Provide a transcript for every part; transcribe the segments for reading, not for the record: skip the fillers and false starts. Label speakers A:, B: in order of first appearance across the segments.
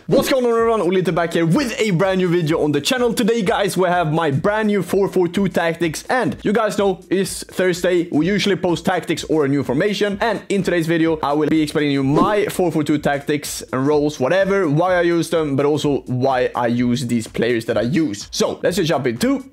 A: What's going on everyone, Ollelito back here with a brand new video on the channel. Today guys, we have my brand new 4-4-2 tactics, and you guys know it's Thursday. We usually post tactics or a new formation, and in today's video I will be explaining you my 4-4-2 tactics and roles, whatever, why I use them, but also why I use these players that I use. So let's just jump into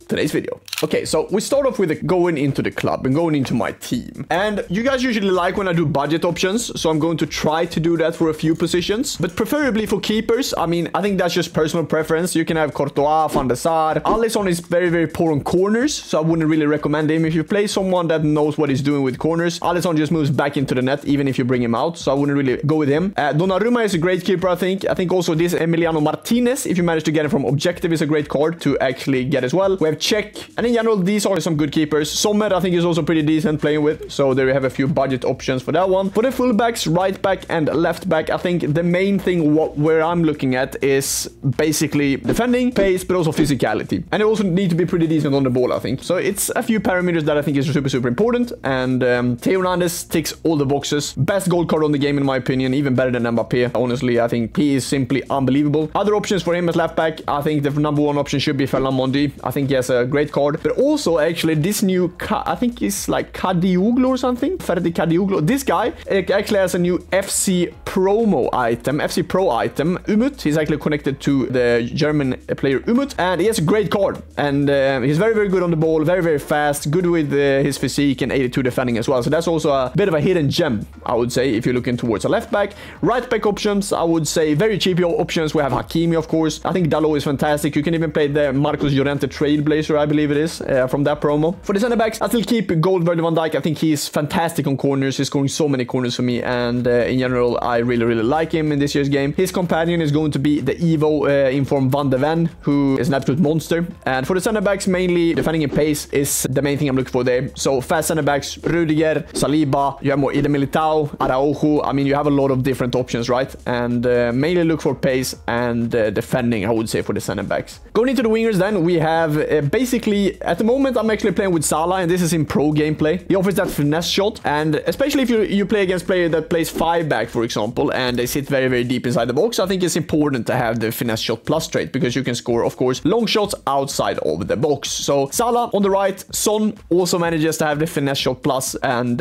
A: today's video. Okay, so we start off with going into the club and going into my team. And you guys usually like when I do budget options, so I'm going to try to do that for a few positions, but preferably for keepers. I mean, I think that's just personal preference. You can have Courtois, Van der Sar. Alisson is very poor on corners, so I wouldn't really recommend him. If you play someone that knows what he's doing with corners, Alisson just moves back into the net even if you bring him out, so I wouldn't really go with him. Donnarumma is a great keeper, I think. I think also this Emiliano Martinez, if you manage to get him from objective, is a great card to actually get as well. We have Check, and in general these are some good keepers. Sommer I think is also pretty decent playing with, so there we have a few budget options for that one. For the fullbacks, right back and left back, I think the main thing where I'm looking at is basically defending, pace, but also physicality, and they also need to be pretty decent on the ball, I think. So it's a few parameters that I think is super important, and Theo Hernandez ticks all the boxes. Best gold card on the game in my opinion, even better than Mbappe. Honestly, I think he is simply unbelievable. Other options for him as left back, I think the number one option should be Ferland Mendy. I think he has a great card, but also actually this new I think it's like Kadioglu or something, Ferdi Kadioglu. This guy actually has a new FC promo item, FC Pro item, Umut. He's actually connected to the German player Umut, and he has a great card, and he's very good on the ball, very fast, good with his physique, and 82 defending as well. So that's also a bit of a hidden gem, I would say, if you're looking towards a left back. Right back options, I would say very cheap options. We have Hakimi, of course. I think Dalot is fantastic. You can even play the Marcos Llorente Trailblazer, I believe it is, from that promo. For the center backs, I still keep Virgil van Dijk. I think he's fantastic on corners. He's scoring so many corners for me, and in general I really like him in this year's game. His companion is going to be the Evo informed Van de Ven, who is an absolute monster. And for the center backs, mainly defending in pace is the main thing I'm looking for there. So fast center backs, Rudiger, Saliba, you have more Eder Militao, Araujo. I mean, you have a lot of different options, right? And mainly look for pace and defending, I would say, for the center backs. Going into the wingers then, we have basically, at the moment I'm actually playing with Salah, and this is in pro gameplay. He offers that finesse shot, and especially if you play against a player that plays 5-back, for example, and they sit very deep inside the box, I think it's important to have the finesse shot plus trait, because you can score, of course, long shots outside of the box. So Salah on the right, Son also manages to have the finesse shot plus, and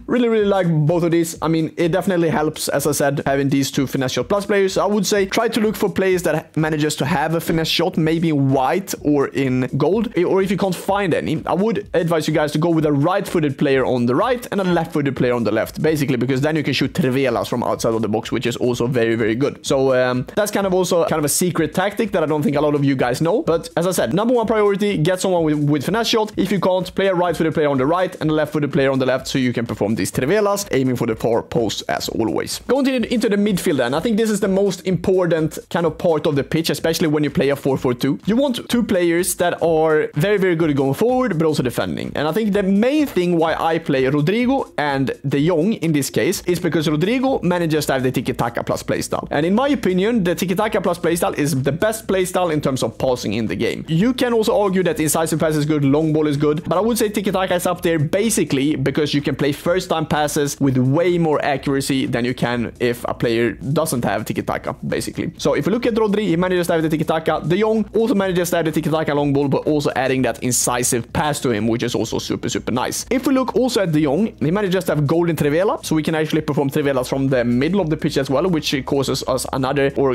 A: really like both of these. I mean, it definitely helps, as I said, having these two finesse shot plus players. I would say try to look for players that manages to have a finesse shot, maybe in white or in gold, or if you can't find any, I would advise you guys to go with a right-footed player on the right and a left-footed player on the left, basically, because then you can shoot Trevelas from outside of the box, which is also very good. So that's kind of also a secret tactic that I don't think a lot of you guys know, but as I said, number one priority, get someone with finesse shot. If you can't, play a right-footed player on the right and a left-footed player on the left, so you can perform these Trevelas, aiming for the far post as always. Going into the midfield then, I think this is the most important kind of part of the pitch, especially when you play a 4-4-2. You want two players that are very good at going forward, but also defending. And I think the main thing why I play Rodrigo and De Jong in this case is because Rodrigo manages to have the tiki-taka plus playstyle. And in my opinion, the tiki-taka plus playstyle is the best playstyle in terms of passing in the game. You can also argue that incisive pass is good, long ball is good, but I would say tiki-taka is up there basically because you can play first-time passes with way more accuracy than you can if a player doesn't have tiki-taka, basically. So if you look at Rodri, he manages to have the tiki-taka. De Jong also manages to have the tiki-taka long ball, but also adding that incisive pass to him, which is also super nice. If we look also at De Jong, he manages to have golden Trivela, so we can actually perform Trivelas from the middle of the pitch as well, which causes us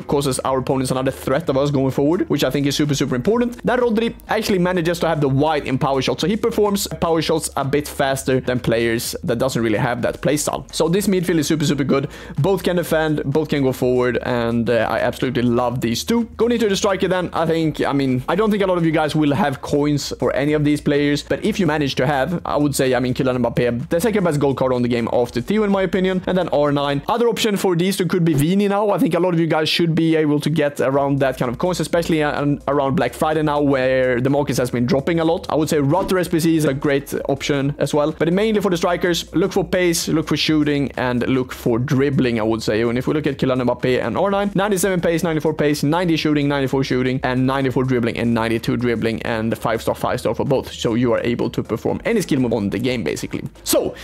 A: causes our opponents another threat of us going forward, which I think is super important. That Rodri actually manages to have the wide in power shots, so he performs power shots a bit faster than players that doesn't really have that playstyle. So this midfield is super good. Both can defend, both can go forward, and I absolutely love these two. Going into the striker then, I don't think a lot of you guys will have coins for any of these players, but if you manage to have, I would say, Kylian Mbappe, the second best gold card on the game after Theo in my opinion, and then R9. Other option for these two could be Vini now. I think a lot of you guys should be able to get around that kind of coins, especially around Black Friday now, where the market has been dropping a lot. I would say Rutter SPC is a great option as well, but mainly for the strikers, look for pace, look for shooting, and look for dribbling, I would say. And if we look at Kylian Mbappe and R9, 97 pace, 94 pace, 90 shooting, 94 shooting, and 94 dribbling, and 92 dribbling, and 5-star for both, so you are able to perform any skill move on the game basically. So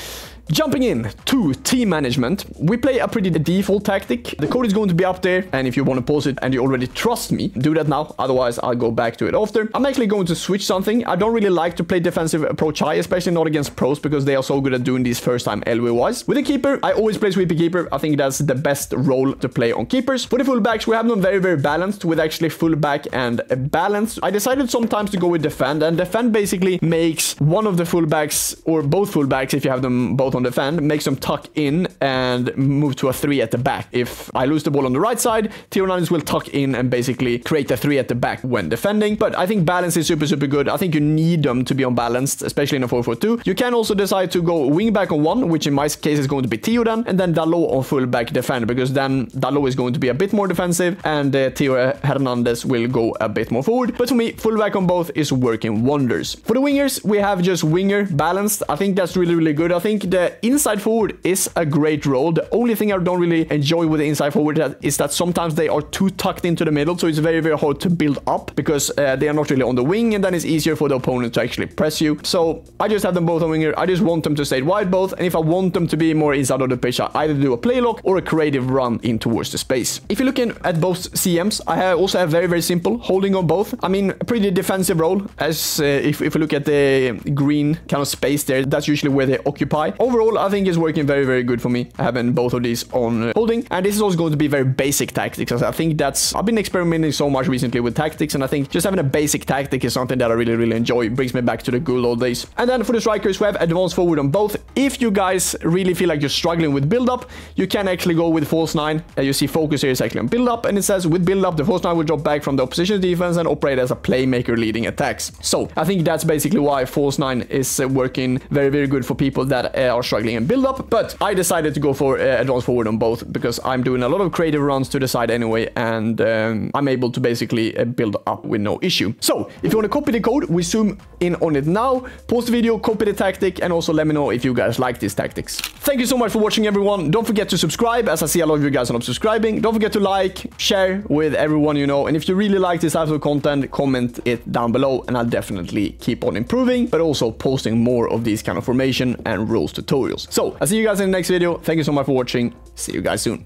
A: jumping in to team management, we play a pretty default tactic. The code is going to be up there, and if you want to pause it and you already trust me, do that now. Otherwise, I'll go back to it after. I'm actually going to switch something. I don't really like to play defensive approach high, especially not against pros, because they are so good at doing these first time LW wise. With a keeper, I always play sweeper keeper. I think that's the best role to play on keepers. For the fullbacks, we have them very, very balanced with actually fullback and balance. I decided sometimes to go with defend, and defend basically makes one of the fullbacks, or both fullbacks, if you have them both on defend, makes them tuck in and move to a 3 at the back. If I lose the ball on the right side, tier 9s will tuck in and basically create a 3 at the back when defending. But I think balance is super, super good. I think you need them to be unbalanced, especially in a 4-4-2. You can also decide to go wing back on 1, which in my case is going to be Theo then, and then Dalot on fullback defend, because then Dalot is going to be a bit more defensive, and Theo Hernandez will go a bit more forward. But for me, fullback on both is working wonders. For the wingers, we have just winger balanced. I think that's really, really good. I think the inside forward is a great role. The only thing I don't really enjoy with the inside forward is that sometimes they are too tucked into the middle, so it's very, very hard to build up, because they are not really on the wing, and then it's easier for the opponent to actually press you. So I just have them both on winger. I just want them to stay wide both, and if I want them to be more inside of the pitch, I either do a play lock or a creative run in towards the space. If you're looking at both CMs, I also have very, very simple holding on both. I mean, a pretty defensive role, as if we look at the green kind of space there, that's usually where they occupy. Overall, I think it's working very, very good for me, having both of these on holding. And this is also going to be very basic tactics. I think I've been experimenting so much recently with tactics, and I think just having a basic tactic is something that I really, really enjoy. It brings me back to the good old days. And then for the strikers, we have advanced forward on both. If you guys really feel like you're struggling with build up, you can actually go with false 9. You see focus here is actually on build up, and it says with build up, the false 9 will drop back from the opposition's defense and operate as a playmaker leading attacks. So I think that's basically why false 9 is working very, very good for people that are struggling in build up. But I decided to go for advanced forward on both, because I'm doing a lot of creative runs to the side anyway, and I'm able to basically build up with no issue. So if you want to copy the code, we zoom in on it now. Pause the video, copy the tactic, and also let me know if you guys like these tactics. Thank you so much for watching, everyone. Don't forget to subscribe, as I see a lot of you guys are not subscribing. Don't forget to like, share with everyone you know, and if you really like this type of content, comment it down below, and I'll definitely keep on improving, but also posting more of these kind of formation and rules tutorials. So I'll see you guys in the next video. Thank you so much for watching. See you guys soon.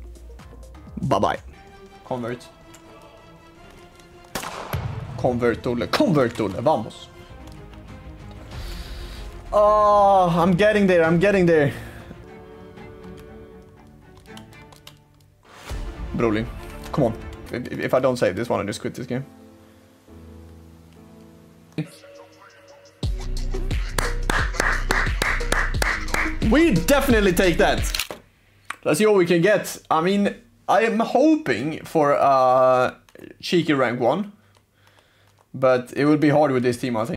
A: Bye bye. Convert. Convert, Olle. Convert, Olle. Vamos. Oh, I'm getting there. I'm getting there. Broly, come on. If I don't save this one, I just quit this game. We definitely take that. Let's see what we can get. I mean, I am hoping for a cheeky rank 1. But it will be hard with this team, I think.